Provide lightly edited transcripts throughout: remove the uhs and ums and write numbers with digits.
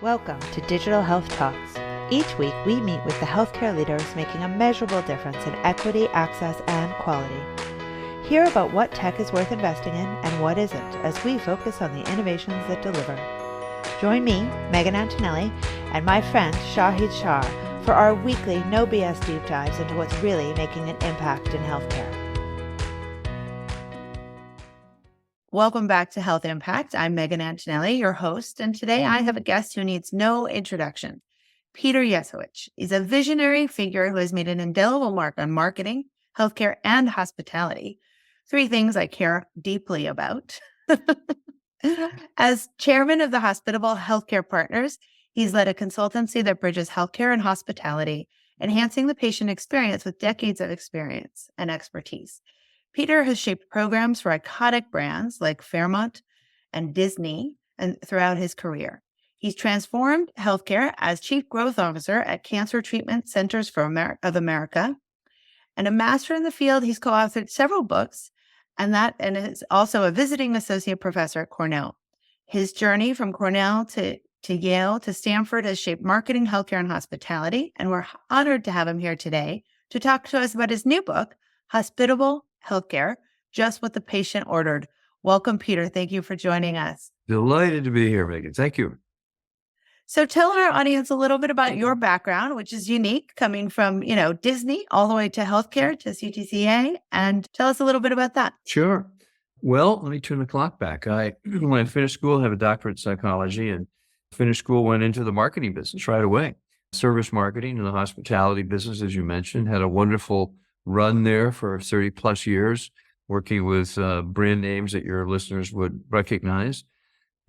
Welcome to Digital Health Talks. Each week, we meet with the healthcare leaders making a measurable difference in equity, access, and quality. Hear about what tech is worth investing in and what isn't as we focus on the innovations that deliver. Join me, Megan Antonelli, and my friend Shahid Shah for our weekly No BS deep dives into what's really making an impact in healthcare. Welcome back to Health Impact. I'm Megan Antonelli, your host, and today I have a guest who needs no introduction, Peter Yesawich. He's a visionary figure who has made an indelible mark on marketing, healthcare, and hospitality, three things I care deeply about. As chairman of the Hospitable Healthcare Partners, he's led a consultancy that bridges healthcare and hospitality, enhancing the patient experience with decades of experience and expertise. Peter has shaped programs for iconic brands like Fairmont and Disney and throughout his career. He's transformed healthcare as Chief Growth Officer at Cancer Treatment Centers of America. And a master in the field, he's co-authored several books and is also a visiting associate professor at Cornell. His journey from Cornell to Yale to Stanford has shaped marketing, healthcare, and hospitality. And we're honored to have him here today to talk to us about his new book, Hospitable Healthcare, Just What the Patient Ordered. Welcome, Peter. Thank you for joining us. Delighted to be here, Megan. Thank you. So tell our audience a little bit about your background, which is unique, coming from, Disney all the way to healthcare to CTCA, and tell us a little bit about that. Sure. Well, let me turn the clock back. When I finished school, I have a doctorate in psychology, and finished school, went into the marketing business right away. Service marketing in the hospitality business, as you mentioned, had a wonderful run there for 30 plus years, working with brand names that your listeners would recognize.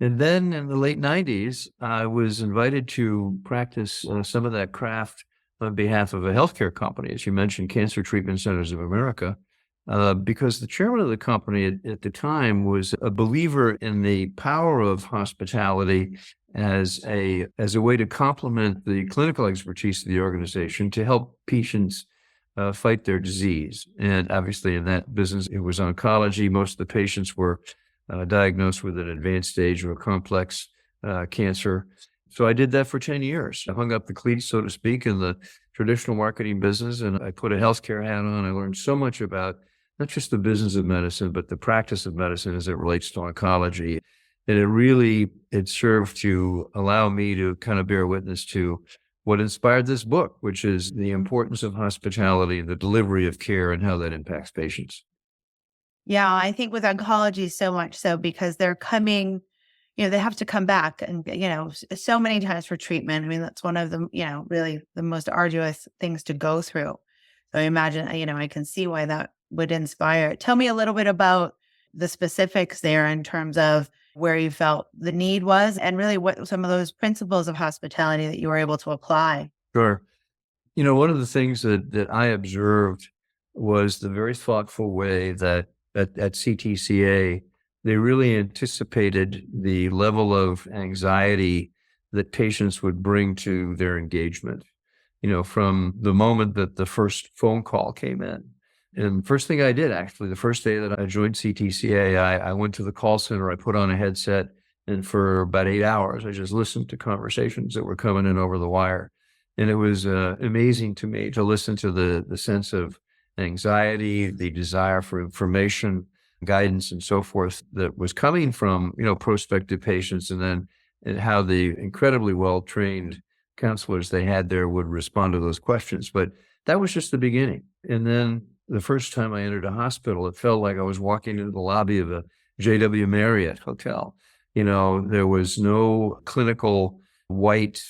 And then in the late 90s, I was invited to practice some of that craft on behalf of a healthcare company, as you mentioned, Cancer Treatment Centers of America, because the chairman of the company at the time was a believer in the power of hospitality as a way to complement the clinical expertise of the organization to help patients fight their disease. And obviously in that business, it was oncology. Most of the patients were diagnosed with an advanced stage of a complex cancer. So I did that for 10 years. I hung up the cleats, so to speak, in the traditional marketing business, and I put a healthcare hat on. I learned so much about not just the business of medicine, but the practice of medicine as it relates to oncology. And it served to allow me to kind of bear witness to what inspired this book, which is the importance of hospitality, the delivery of care, and how that impacts patients. Yeah, I think with oncology so much so because they're coming, they have to come back and, so many times for treatment. I mean, that's one of the, really the most arduous things to go through. So I imagine, I can see why that would inspire. Tell me a little bit about the specifics there in terms of where you felt the need was and really what some of those principles of hospitality that you were able to apply. Sure. One of the things that I observed was the very thoughtful way that at CTCA, they really anticipated the level of anxiety that patients would bring to their engagement, from the moment that the first phone call came in. And first thing I did, actually, the first day that I joined CTCA, I went to the call center, I put on a headset, and for about 8 hours, I just listened to conversations that were coming in over the wire. And it was amazing to me to listen to the sense of anxiety, the desire for information, guidance, and so forth that was coming from, prospective patients, and then how the incredibly well-trained counselors they had there would respond to those questions. But that was just the beginning. And then the first time I entered a hospital, it felt like I was walking into the lobby of a JW Marriott hotel. There was no clinical white,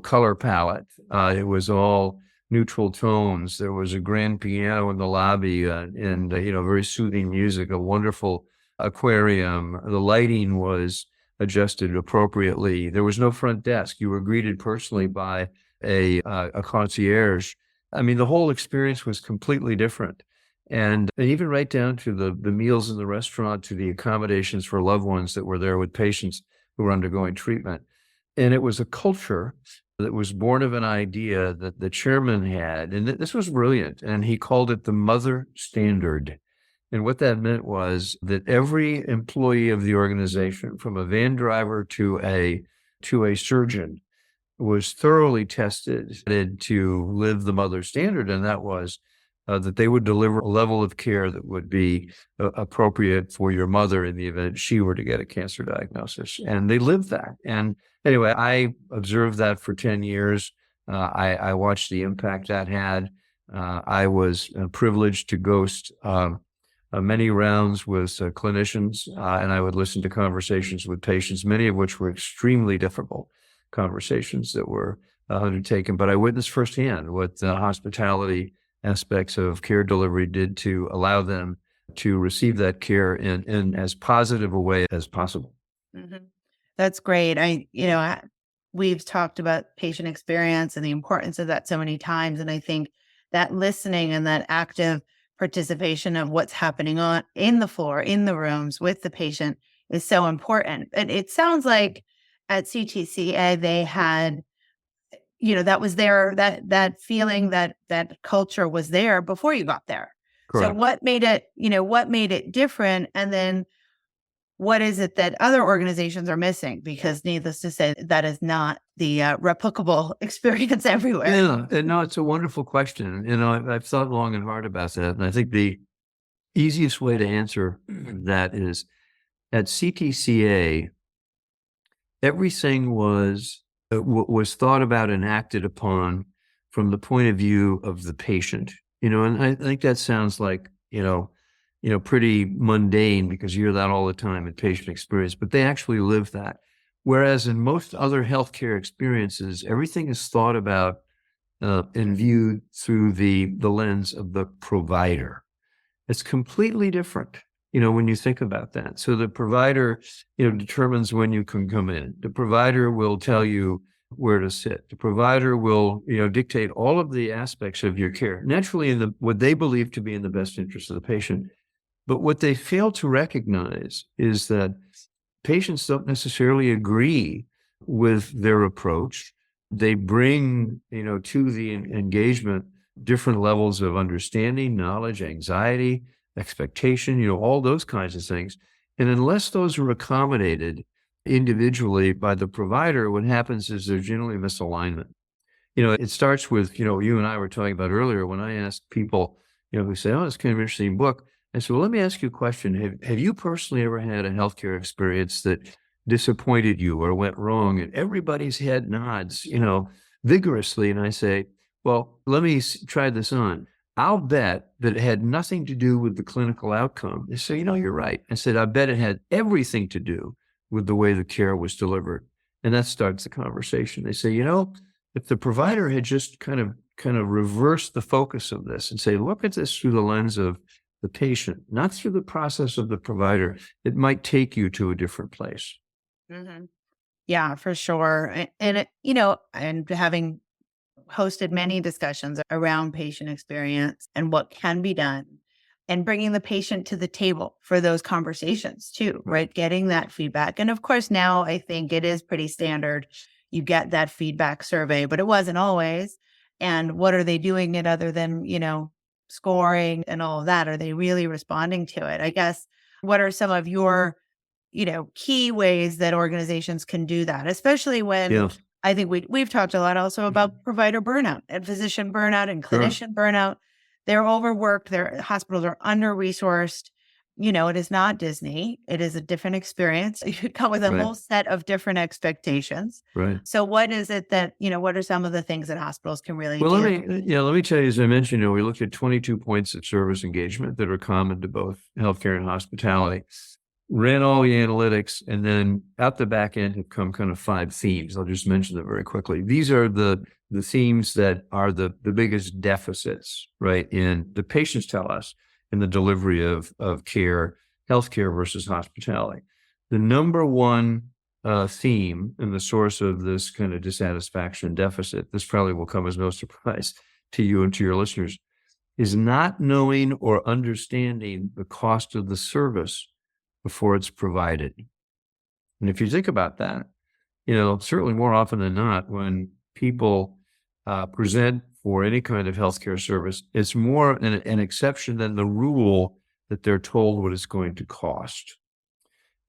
color palette. It was all neutral tones. There was a grand piano in the lobby and very soothing music, a wonderful aquarium. The lighting was adjusted appropriately. There was no front desk. You were greeted personally by a concierge. I mean, the whole experience was completely different. And even right down to the meals in the restaurant, to the accommodations for loved ones that were there with patients who were undergoing treatment. And it was a culture that was born of an idea that the chairman had, and this was brilliant, and he called it the mother standard. And what that meant was that every employee of the organization, from a van driver to a to a surgeon was thoroughly tested to live the mother standard, and that was that they would deliver a level of care that would be appropriate for your mother in the event she were to get a cancer diagnosis. And they lived that. And anyway, I observed that for 10 years. I watched the impact that had. I was privileged to ghost many rounds with clinicians, and I would listen to conversations with patients, many of which were extremely difficult conversations that were undertaken. But I witnessed firsthand what the hospitality aspects of care delivery did to allow them to receive that care in as positive a way as possible. Mm-hmm. That's great. We've talked about patient experience and the importance of that so many times. And I think that listening and that active participation of what's happening on in the floor, in the rooms with the patient is so important. And it sounds like at CTCA, they had, that was there, that feeling, that culture was there before you got there. Correct. So what made it different? And then what is it that other organizations are missing? Because needless to say, that is not the replicable experience everywhere. Yeah, no, it's a wonderful question. I've thought long and hard about that. And I think the easiest way to answer that is at CTCA, everything was thought about and acted upon from the point of view of the patient. And I think that sounds like, pretty mundane because you hear that all the time in patient experience, but they actually live that. Whereas in most other healthcare experiences, everything is thought about and viewed through the lens of the provider. It's completely different, when you think about that. So the provider, determines when you can come in. The provider will tell you where to sit. The provider will, dictate all of the aspects of your care, naturally in what they believe to be in the best interest of the patient. But what they fail to recognize is that patients don't necessarily agree with their approach. They bring, to the engagement different levels of understanding, knowledge, anxiety, expectation, all those kinds of things. And unless those are accommodated individually by the provider, what happens is there's generally misalignment. It starts with, you and I were talking about earlier when I asked people, who say, oh, it's kind of an interesting book. I said, well, let me ask you a question. Have you personally ever had a healthcare experience that disappointed you or went wrong? And everybody's head nods, vigorously. And I say, well, let me try this on. I'll bet that it had nothing to do with the clinical outcome. They say, you're right. I said, I bet it had everything to do with the way the care was delivered. And that starts the conversation. They say, if the provider had just kind of reversed the focus of this and say, look at this through the lens of the patient, not through the process of the provider, it might take you to a different place. Mm-hmm. Yeah, for sure. And having hosted many discussions around patient experience and what can be done and bringing the patient to the table for those conversations too, right? Getting that feedback. And of course, now I think it is pretty standard. You get that feedback survey, but it wasn't always. And what are they doing it other than, scoring and all of that? Are they really responding to it? I guess, what are some of your, key ways that organizations can do that, especially when I think we've talked a lot also about provider burnout and physician burnout and clinician burnout. They're overworked. Their hospitals are under-resourced. It is not Disney. It is a different experience. You come with a whole set of different expectations. Right. So what is it that, what are some of the things that hospitals can really do? Let me tell you, as I mentioned, we looked at 22 points of service engagement that are common to both healthcare and hospitality. Ran all the analytics, and then out the back end have come kind of 5 themes. I'll just mention them very quickly. These are the themes that are the biggest deficits, right? In the patients tell us in the delivery of care, healthcare versus hospitality. The number one theme and the source of this kind of dissatisfaction deficit, this probably will come as no surprise to you and to your listeners, is not knowing or understanding the cost of the service before it's provided. And if you think about that, certainly more often than not, when people present for any kind of healthcare service, it's more an exception than the rule that they're told what it's going to cost.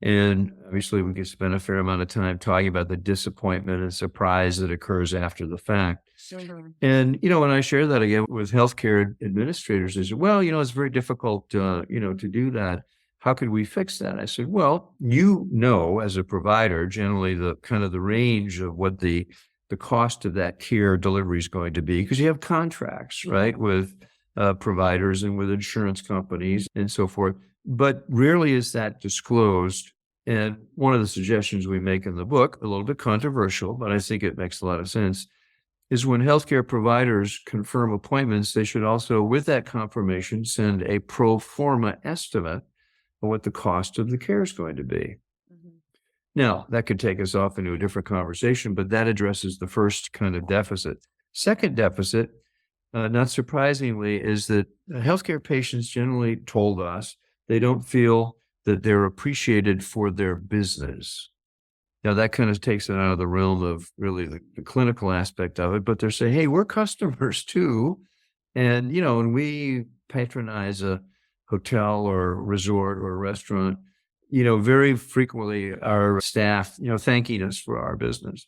And obviously, we could spend a fair amount of time talking about the disappointment and surprise that occurs after the fact. Mhm. And, when I share that again with healthcare administrators, they said, well, it's very difficult, to do that. How could we fix that? I said, well, as a provider, generally the kind of the range of what the cost of that care delivery is going to be, because you have contracts, right, with providers and with insurance companies and so forth. But rarely is that disclosed. And one of the suggestions we make in the book, a little bit controversial, but I think it makes a lot of sense, is when healthcare providers confirm appointments, they should also, with that confirmation, send a pro forma estimate of what the cost of the care is going to be. Mhm. Now, that could take us off into a different conversation, but that addresses the first kind of deficit. Second deficit, not surprisingly, is that healthcare patients generally told us they don't feel that they're appreciated for their business. Now, that kind of takes it out of the realm of really the clinical aspect of it, but they're saying, hey, we're customers too. And, when we patronize a hotel or resort or restaurant, very frequently our staff, thanking us for our business.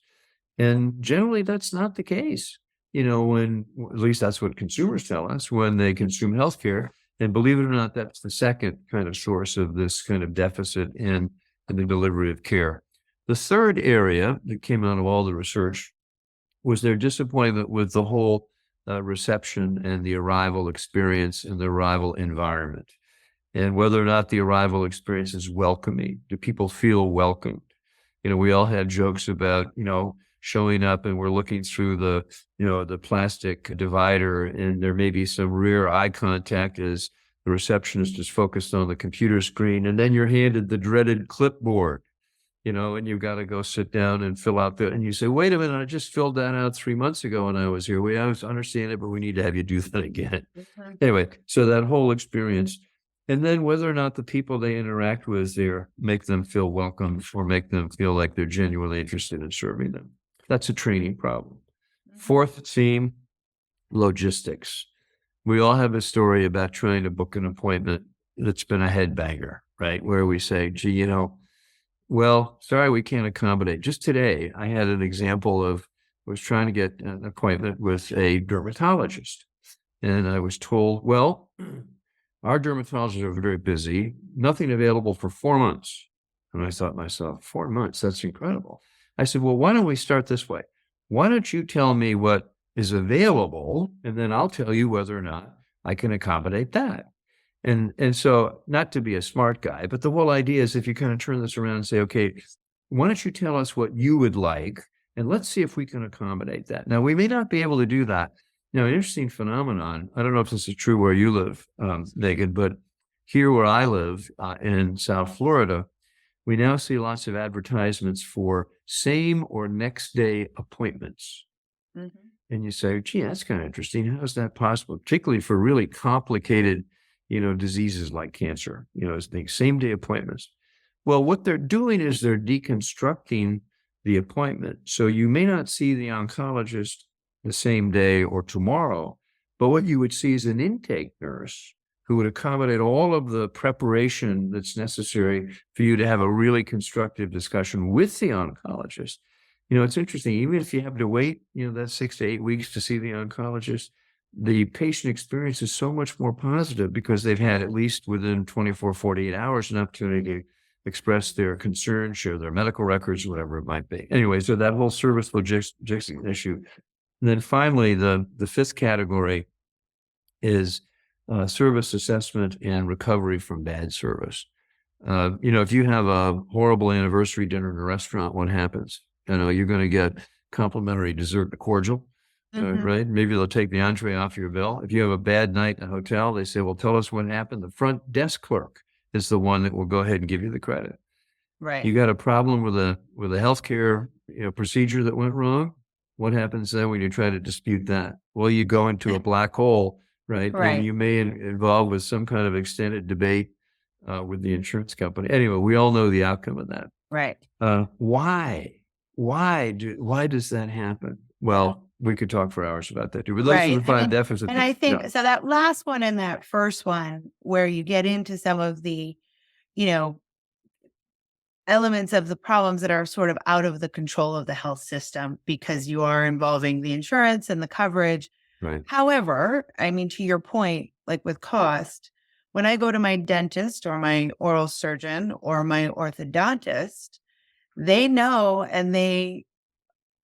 And generally that's not the case. When at least that's what consumers tell us when they consume healthcare. And believe it or not, that's the second kind of source of this kind of deficit in the delivery of care. The third area that came out of all the research was their disappointment with the whole reception and the arrival experience and the arrival environment, and whether or not the arrival experience is welcoming. Do people feel welcomed? We all had jokes about, showing up and we're looking through the plastic divider, and there may be some rare eye contact as the receptionist is focused on the computer screen, and then you're handed the dreaded clipboard, and you've got to go sit down and fill out and you say, wait a minute, I just filled that out 3 months ago when I was here. I understand it, but we need to have you do that again. Mhm. Anyway, so that whole experience, and then whether or not the people they interact with there make them feel welcome or make them feel like they're genuinely interested in serving them. That's a training problem. Fourth theme, logistics. We all have a story about trying to book an appointment that's been a headbanger, right? Where we say, gee, well, sorry, we can't accommodate. Just today, I had an example of was trying to get an appointment with a dermatologist. And I was told, well, our dermatologists are very busy, nothing available for 4 months. And I thought to myself, 4 months, that's incredible. I said, well, why don't we start this way? Why don't you tell me what is available, and then I'll tell you whether or not I can accommodate that. And so, not to be a smart guy, but the whole idea is if you kind of turn this around and say, okay, why don't you tell us what you would like, and let's see if we can accommodate that. Now, we may not be able to do that. An interesting phenomenon. I don't know if this is true where you live, Megan, but here where I live in South Florida, we now see lots of advertisements for same or next day appointments. Mhm. And you say, gee, that's kind of interesting. How is that possible? Particularly for really complicated, diseases like cancer, same day appointments. Well, what they're doing is they're deconstructing the appointment. So you may not see the oncologist the same day or tomorrow, but what you would see is an intake nurse who would accommodate all of the preparation that's necessary for you to have a really constructive discussion with the oncologist. It's interesting, even if you have to wait, that 6 to 8 weeks to see the oncologist, the patient experience is so much more positive because they've had at least within 24, 48 hours an opportunity to express their concern, share their medical records, whatever it might be. Anyway, so that whole service logistics issue. And then finally, the fifth category is service assessment and recovery from bad service. If you have a horrible anniversary dinner in a restaurant, what happens? You're going to get complimentary dessert and cordial, Mhm. right? Maybe they'll take the entree off your bill. If you have a bad night in a hotel, they say, well, tell us what happened. The front desk clerk is the one that will go ahead and give you the credit. Right. You got a problem with a healthcare procedure that went wrong. What happens then when you try to dispute that? Well, you go into a black hole, right? Right. And you may involve with some kind of extended debate with the insurance company. Anyway, we all know the outcome of that. Right. Why? Why does that happen? Well, we could talk for hours about that too. But those are Right. the five deficits. And I think so that last one and that first one, where you get into some of the, you know, elements of the problems that are sort of out of the control of the health system because you are involving the insurance and the coverage. Right. However, I mean, to your point, like with cost, when I go to my dentist or my oral surgeon or my orthodontist, they know and they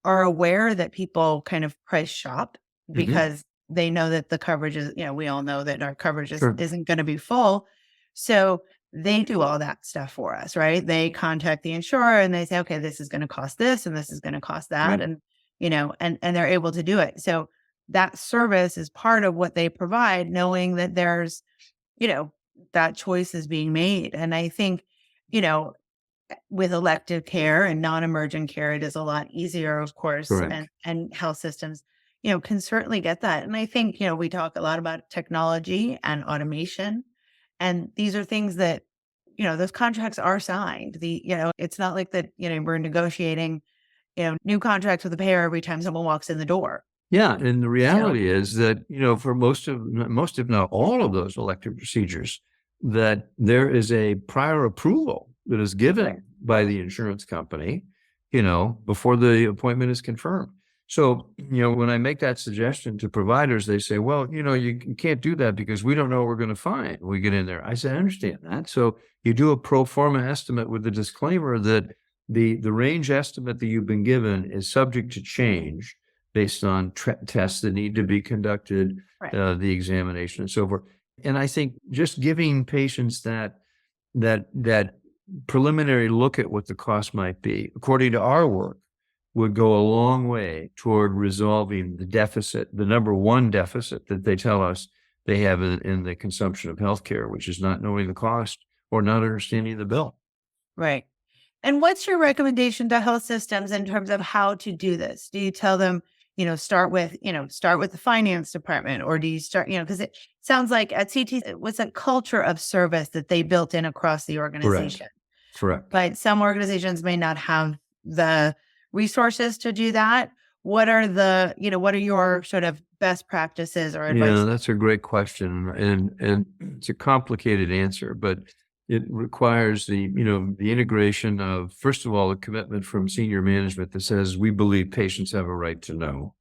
are aware that people kind of price shop Mhm. because they know that the coverage is, we all know that our coverage Sure. isn't going to be full. So they do all that stuff for us, right? They contact the insurer and they say, okay, this is going to cost this and this is going to cost that. Right. And, and they're able to do it. So that service is part of what they provide, knowing that there's, that choice is being made. And I think, you know, with elective care and non-emergent care, it is a lot easier, of course, Correct. and health systems, can certainly get that. And I think, we talk a lot about technology and automation, and these are things that, those contracts are signed. It's not like that, we're negotiating, new contracts with the payer every time someone walks in the door. Yeah, and the So, reality is that, for most if not all of those elective procedures, that there is a prior approval that is given by the insurance company, before the appointment is confirmed. So, when I make that suggestion to providers, they say, well, you can't do that because we don't know what we're going to find when we get in there. I say, I understand that. So you do a pro forma estimate with the disclaimer that the range estimate that you've been given is subject to change based on tests that need to be conducted, right. the examination and so forth. And I think just giving patients that preliminary look at what the cost might be, according to our work, would go a long way toward resolving the deficit, the number one deficit that they tell us they have in the consumption of healthcare, which is not knowing the cost or not understanding the bill. Right. And what's your recommendation to health systems in terms of how to do this? Do you tell them, start with the finance department, or do you start, because it sounds like at CT, it was a culture of service that they built in across the organization. Correct. But some organizations may not have the resources to do that. What are your sort of best practices or advice? Yeah, that's a great question, and it's a complicated answer, but it requires the integration of, first of all, a commitment from senior management that says we believe patients have a right to know,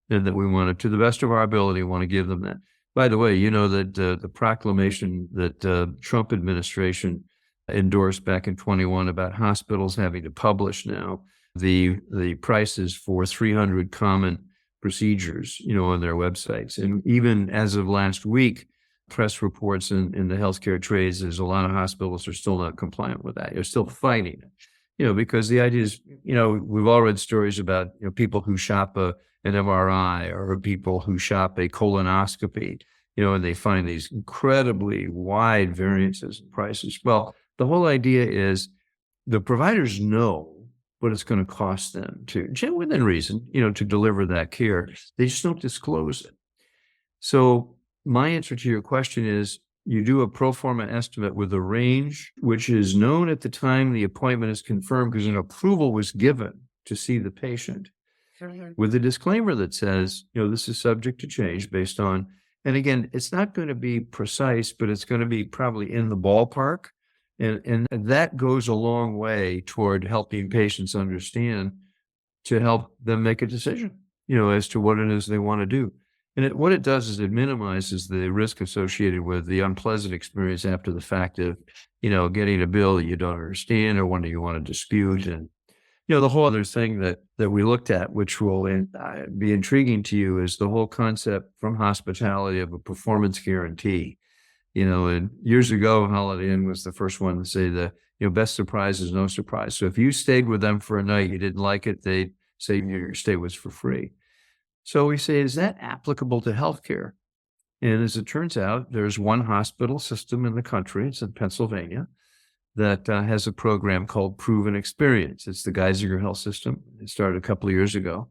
and that we want to the best of our ability, want to give them that. By the way, that the proclamation that Trump administration endorsed back in 21 about hospitals having to publish now the prices for 300 common procedures, on their websites. And even as of last week, press reports in the healthcare trades is a lot of hospitals are still not compliant with that. They're still fighting it, because the idea is, we've all read stories about, people who shop an MRI or people who shop a colonoscopy, and they find these incredibly wide variances in prices. Well, the whole idea is the providers know what it's going to cost them to, within reason, to deliver that care. They just don't disclose it. So my answer to your question is you do a pro forma estimate with a range, which is known at the time the appointment is confirmed because an approval was given to see the patient, with a disclaimer that says, this is subject to change based on, and again, it's not going to be precise, but it's going to be probably in the ballpark. And that goes a long way toward helping patients understand, to help them make a decision, as to what it is they want to do. And what it does is it minimizes the risk associated with the unpleasant experience after the fact of, getting a bill that you don't understand or one that you want to dispute. And, the whole other thing that we looked at, which will be intriguing to you, is the whole concept from hospitality of a performance guarantee. And years ago, Holiday Inn was the first one to say the best surprise is no surprise. So if you stayed with them for a night, you didn't like it, they'd say your stay was for free. So we say, is that applicable to healthcare? And as it turns out, there's one hospital system in the country, it's in Pennsylvania, that has a program called Proven Experience. It's the Geisinger Health System. It started a couple of years ago.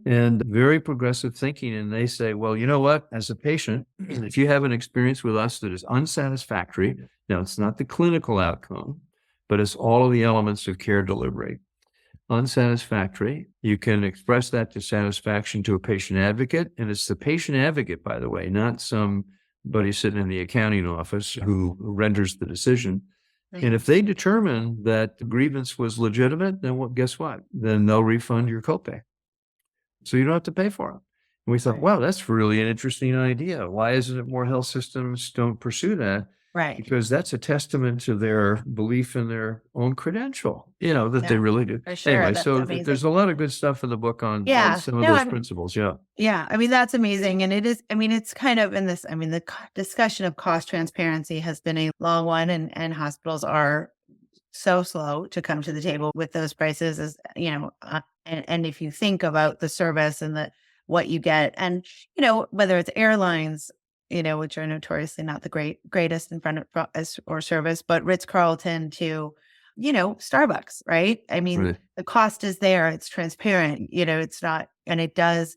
And very progressive thinking. And they say, well, you know what? As a patient, if you have an experience with us that is unsatisfactory, now it's not the clinical outcome, but it's all of the elements of care delivery. Unsatisfactory, you can express that dissatisfaction to a patient advocate. And it's the patient advocate, by the way, not somebody sitting in the accounting office who renders the decision. And if they determine that the grievance was legitimate, then guess what? Then they'll refund your copay. So you don't have to pay for them. And we thought, Right. wow, that's really an interesting idea. Why isn't it more health systems don't pursue that? Right. Because that's a testament to their belief in their own credential, that they No, really do. for sure. Anyway, That's so amazing. there's a lot of good stuff in the book on Yeah. some of No, those I'm principles. Yeah. Yeah, I mean, that's amazing. And it is, I mean, it's kind of in this, I mean, the discussion of cost transparency has been a long one, and hospitals are so slow to come to the table with those prices, as and if you think about the service and what you get, and whether it's airlines, which are notoriously not the greatest in front of or service, but Ritz-Carlton to Starbucks, right? I mean, Right. the cost is there, it's transparent, it's not, and it does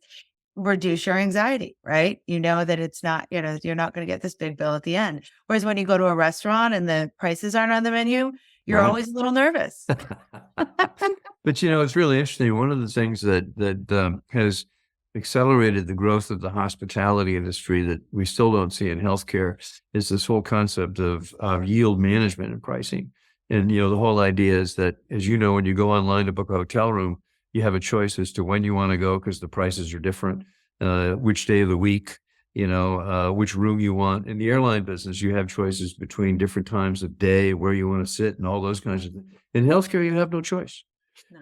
reduce your anxiety, right? You know that it's not, you're not going to get this big bill at the end. Whereas when you go to a restaurant and the prices aren't on the menu, you're Right. always a little nervous. But it's really interesting. One of the things that has accelerated the growth of the hospitality industry that we still don't see in healthcare is this whole concept of yield management and pricing. And the whole idea is that, as you know, when you go online to book a hotel room, you have a choice as to when you want to go because the prices are different, which day of the week, which room you want. In the airline business, you have choices between different times of day, where you want to sit, and all those kinds of things. In healthcare, you have no choice.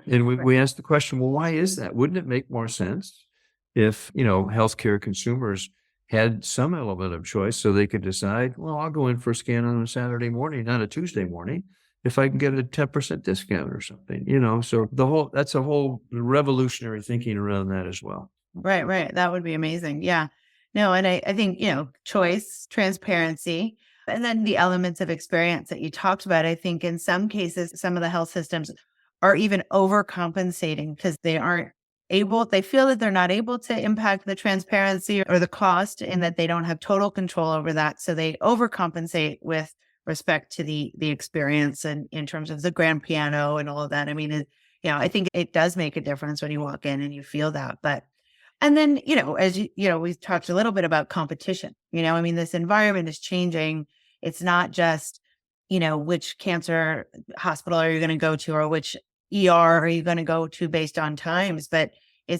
And we asked the question, well, why is that? Wouldn't it make more sense if, healthcare consumers had some element of choice so they could decide, well, I'll go in for a scan on a Saturday morning, not a Tuesday morning, if I can get a 10% discount or something, so that's a whole revolutionary thinking around that as well. Right, right. That would be amazing. Yeah. No, and I think, choice, transparency, and then the elements of experience that you talked about. I think in some cases, some of the health systems are even overcompensating because they feel that they're not able to impact the transparency or the cost, and that they don't have total control over that. So they overcompensate with respect to the experience, and in terms of the grand piano and all of that. I mean, I think it does make a difference when you walk in and you feel that. But and then, as we've talked a little bit about competition, I mean, this environment is changing. It's not just, which cancer hospital are you going to go to, or which ER are you going to go to based on times, but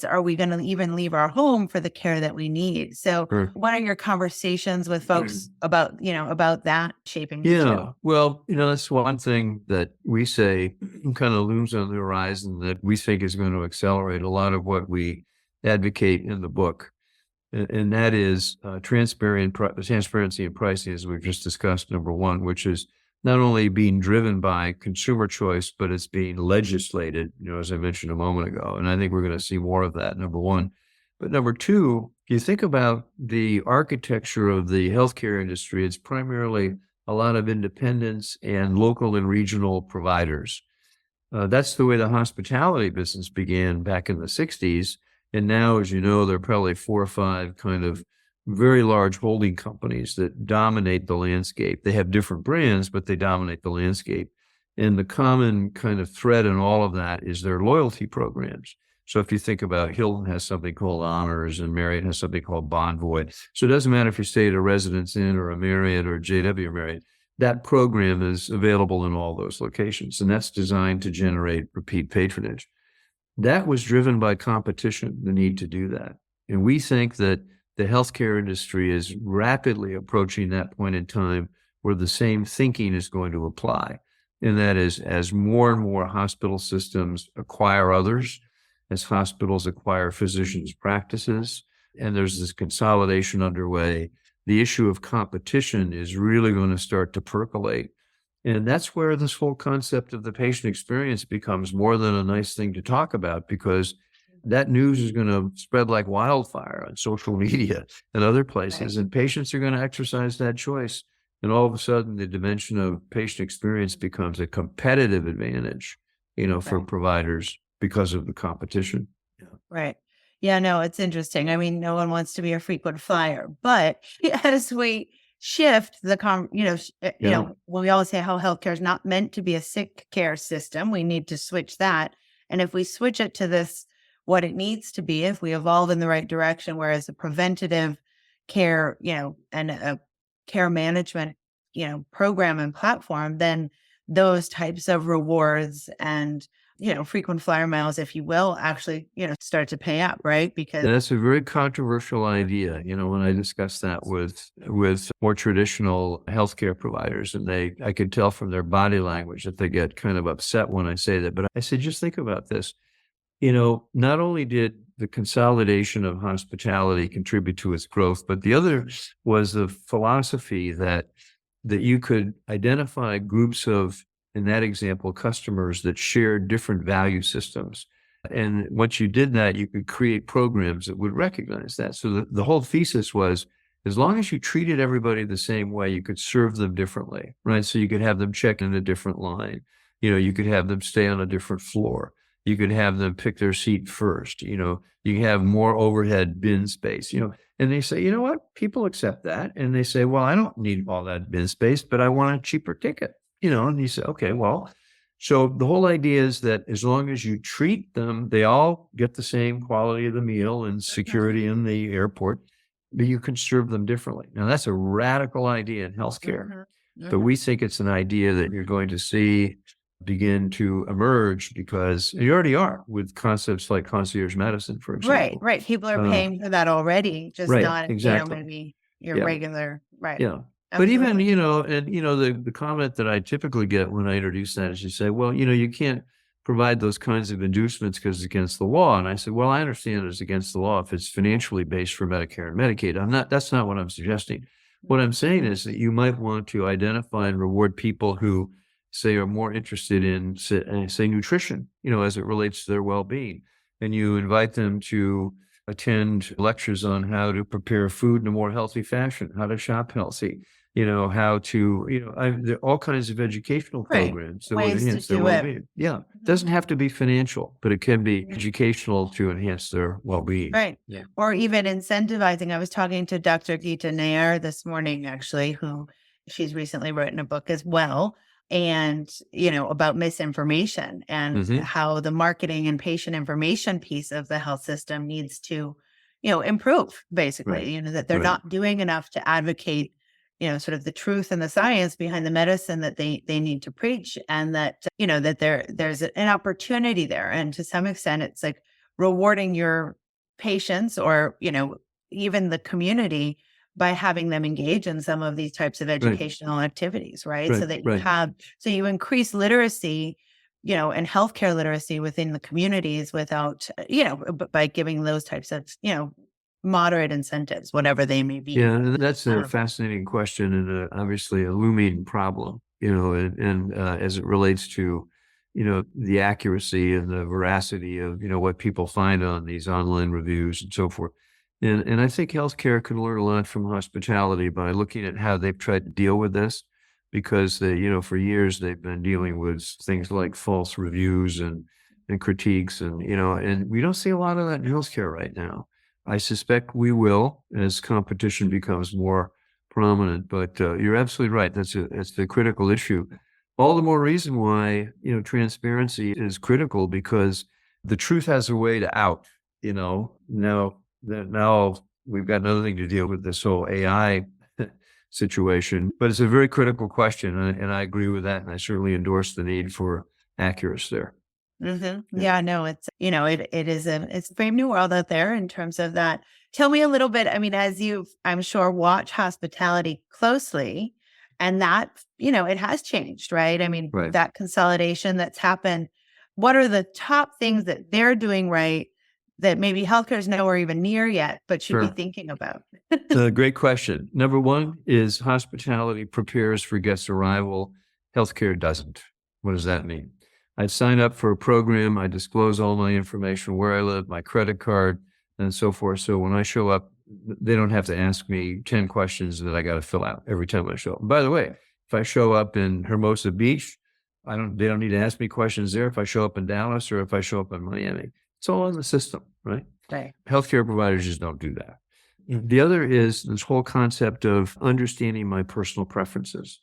are we going to even leave our home for the care that we need? So Sure. what are your conversations with folks about, about that shaping the Yeah. show? Well, that's one thing that we say kind of looms on the horizon that we think is going to accelerate a lot of what we advocate in the book. And that is transparency and pricing, as we've just discussed, number one, which is not only being driven by consumer choice, but it's being legislated, as I mentioned a moment ago. And I think we're going to see more of that, number one. But number two, you think about the architecture of the healthcare industry, it's primarily a lot of independents and local and regional providers. That's the way the hospitality business began back in the 60s. And now, as you know, there are probably 4 or 5 kind of very large holding companies that dominate the landscape. They have different brands, but they dominate the landscape. And the common kind of thread in all of that is their loyalty programs. So if you think about Hilton has something called Honors and Marriott has something called Bonvoy. So it doesn't matter if you stay at a Residence Inn or a Marriott or JW Marriott, that program is available in all those locations. And that's designed to generate repeat patronage. That was driven by competition, the need to do that. And we think that the healthcare industry is rapidly approaching that point in time where the same thinking is going to apply. And that is, as more and more hospital systems acquire others, as hospitals acquire physicians' practices, and there's this consolidation underway, the issue of competition is really going to start to percolate. And that's where this whole concept of the patient experience becomes more than a nice thing to talk about, because that news is going to spread like wildfire on social media and other places, and patients are going to exercise that choice. And all of a sudden, the dimension of patient experience becomes a competitive advantage, for providers because of the competition. Right. Yeah, no, it's interesting. I mean, no one wants to be a frequent flyer, but as we shift when we always say how healthcare is not meant to be a sick care system, we need to switch that. And if we switch it to this, what it needs to be, if we evolve in the right direction, whereas a preventative care, and a care management, program and platform, then those types of rewards and, frequent flyer miles, if you will, actually, start to pay up, right? Because That's a very controversial idea. When I discussed that with more traditional healthcare providers, and I could tell from their body language that they get kind of upset when I say that. But I said, just think about this. Not only did the consolidation of hospitality contribute to its growth, but the other was the philosophy that you could identify groups of, in that example, customers that shared different value systems. And once you did that, you could create programs that would recognize that. So the whole thesis was, as long as you treated everybody the same way, you could serve them differently, right? So you could have them check in a different line. You could have them stay on a different floor. You could have them pick their seat first. You can have more overhead bin space, and they say, you know what? People accept that. And they say, well, I don't need all that bin space, but I want a cheaper ticket, and you say, okay, well, so the whole idea is that as long as you treat them, they all get the same quality of the meal and security in the airport, but you can serve them differently. Now, that's a radical idea in healthcare, but we think it's an idea that you're going to see begin to emerge, because you already are with concepts like concierge medicine, for example. Right. People are paying for that already, just right, not, exactly. maybe your Yeah. regular, right. Yeah. But Absolutely. even, the comment that I typically get when I introduce that is you say, well, you can't provide those kinds of inducements because it's against the law. And I said, well, I understand it's against the law if it's financially based for Medicare and Medicaid. That's not what I'm suggesting. What I'm saying is that you might want to identify and reward people who say are more interested in, say nutrition, as it relates to their well-being. And you invite them to attend lectures on how to prepare food in a more healthy fashion, how to shop healthy, how to, there are all kinds of educational Right. programs that would Ways to enhance their do it. well-being. Yeah. It doesn't have to be financial, but it can be educational to enhance their well-being. Right. Yeah. Or even incentivizing. I was talking to Dr. Geeta Nair this morning, actually, who she's recently written a book as well. And, about misinformation and how the marketing and patient information piece of the health system needs to, improve, basically, Right. that they're Right. not doing enough to advocate, sort of the truth and the science behind the medicine that they need to preach. And that, that there's an opportunity there. And to some extent, it's like rewarding your patients or, even the community by having them engage in some of these types of educational activities, right? So that you increase literacy, and healthcare literacy within the communities without, by giving those types of, moderate incentives, whatever they may be. Yeah, and that's a fascinating question and obviously a looming problem, and as it relates to, the accuracy and the veracity of, what people find on these online reviews and so forth. And I think healthcare can learn a lot from hospitality by looking at how they've tried to deal with this, because for years they've been dealing with things like false reviews and critiques and we don't see a lot of that in healthcare right now. I suspect we will as competition becomes more prominent, but you're absolutely right. That's the critical issue. All the more reason why, transparency is critical, because the truth has a way to out, now we've got another thing to deal with, this whole AI situation, but it's a very critical question. And I agree with that. And I certainly endorse the need for accuracy there. Yeah, no, it's, it's a brave new world out there in terms of that. Tell me a little bit, as you've, I'm sure, watch hospitality closely, and that, it has changed, right? Right. That consolidation that's happened. What are the top things that they're doing right that maybe healthcare is nowhere even near yet, but should be thinking about? Great question. Number one is hospitality prepares for guest arrival. Healthcare doesn't. What does that mean? I sign up for a program. I disclose all my information, where I live, my credit card, and so forth. So when I show up, they don't have to ask me 10 questions that I got to fill out every time I show up. By the way, if I show up in Hermosa Beach, they don't need to ask me questions there. If I show up in Dallas or if I show up in Miami, it's all in the system, right? Right. Healthcare providers just don't do that. The other is this whole concept of understanding my personal preferences.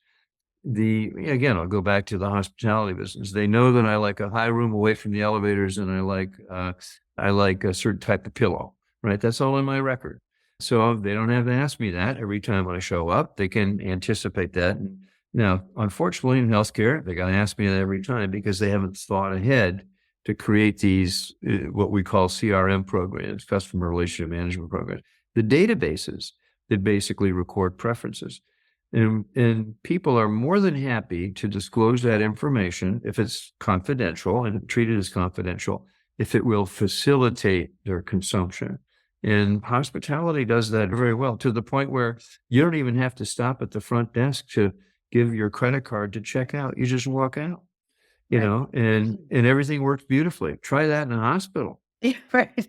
Again, I'll go back to the hospitality business. They know that I like a high room away from the elevators, and I like a certain type of pillow, right? That's all in my record. So they don't have to ask me that every time I show up. They can anticipate that. And Now, unfortunately, in healthcare, they got to ask me that every time because they haven't thought ahead to create these, what we call CRM programs, customer relationship management programs, the databases that basically record preferences. And people are more than happy to disclose that information if it's confidential and treated as confidential, if it will facilitate their consumption. And hospitality does that very well, to the point where you don't even have to stop at the front desk to give your credit card to check out. You just walk out, you Right. know, and everything works beautifully. Try that in a hospital. Yeah, right.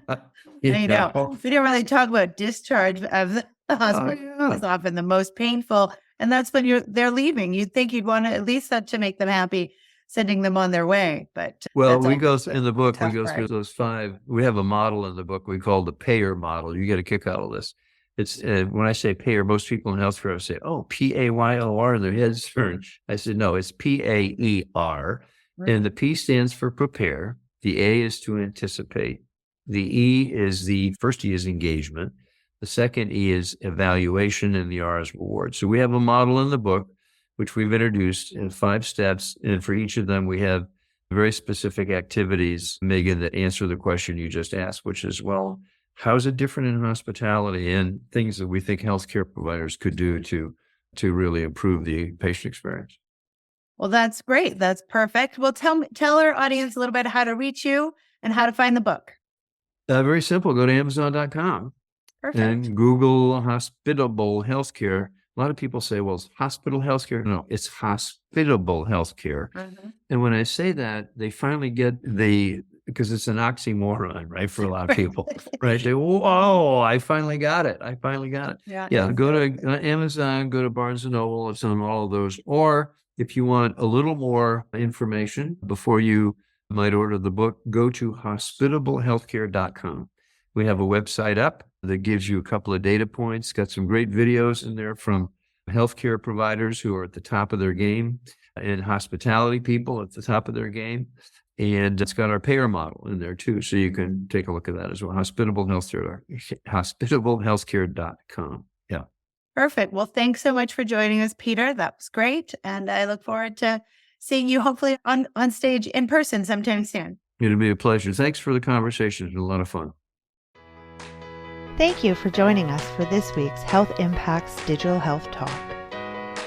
I know. We don't really talk about discharge of the hospital. yeah. It's often the most painful. And that's when they're leaving. You'd think you'd want to at least to make them happy, sending them on their way. But Well, that's we go always in the book, we tough go part. through those 5. We have a model in the book we call the payer model. You get a kick out of this. It's when I say payer, most people in healthcare say, "Oh, PAYOR," and their heads turn. I said, "No, it's PAER," and the P stands for prepare. The A is to anticipate. The E is the first E is engagement. The second E is evaluation, and the R is reward. So we have a model in the book, which we've introduced in 5 steps, and for each of them, we have very specific activities, Megan, that answer the question you just asked, which is, well, how's it different in hospitality, and things that we think healthcare providers could do to really improve the patient experience. Well, that's great. That's perfect. Well, tell our audience a little bit how to reach you and how to find the book. Very simple. Go to Amazon.com Perfect. and Google hospitable healthcare. A lot of people say, well, it's hospital healthcare. No, it's hospitable healthcare. Mhm. And when I say that, they finally get because it's an oxymoron, right? For a lot of people, right? They, whoa, I finally got it. Yeah. Go to Amazon, go to Barnes & Noble. It's on all of those. Or if you want a little more information before you might order the book, go to hospitablehealthcare.com. We have a website up that gives you a couple of data points, got some great videos in there from healthcare providers who are at the top of their game and hospitality people at the top of their game. And it's got our payer model in there too. So you can take a look at that as well. Hospitablehealthcare.com. Yeah. Perfect. Well, thanks so much for joining us, Peter. That was great. And I look forward to seeing you hopefully on stage in person sometime soon. It'll be a pleasure. Thanks for the conversation. It's been a lot of fun. Thank you for joining us for this week's Health Impacts Digital Health Talk.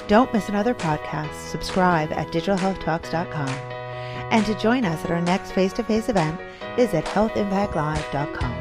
Don't miss another podcast. Subscribe at digitalhealthtalks.com. And to join us at our next face-to-face event, visit healthimpactlive.com.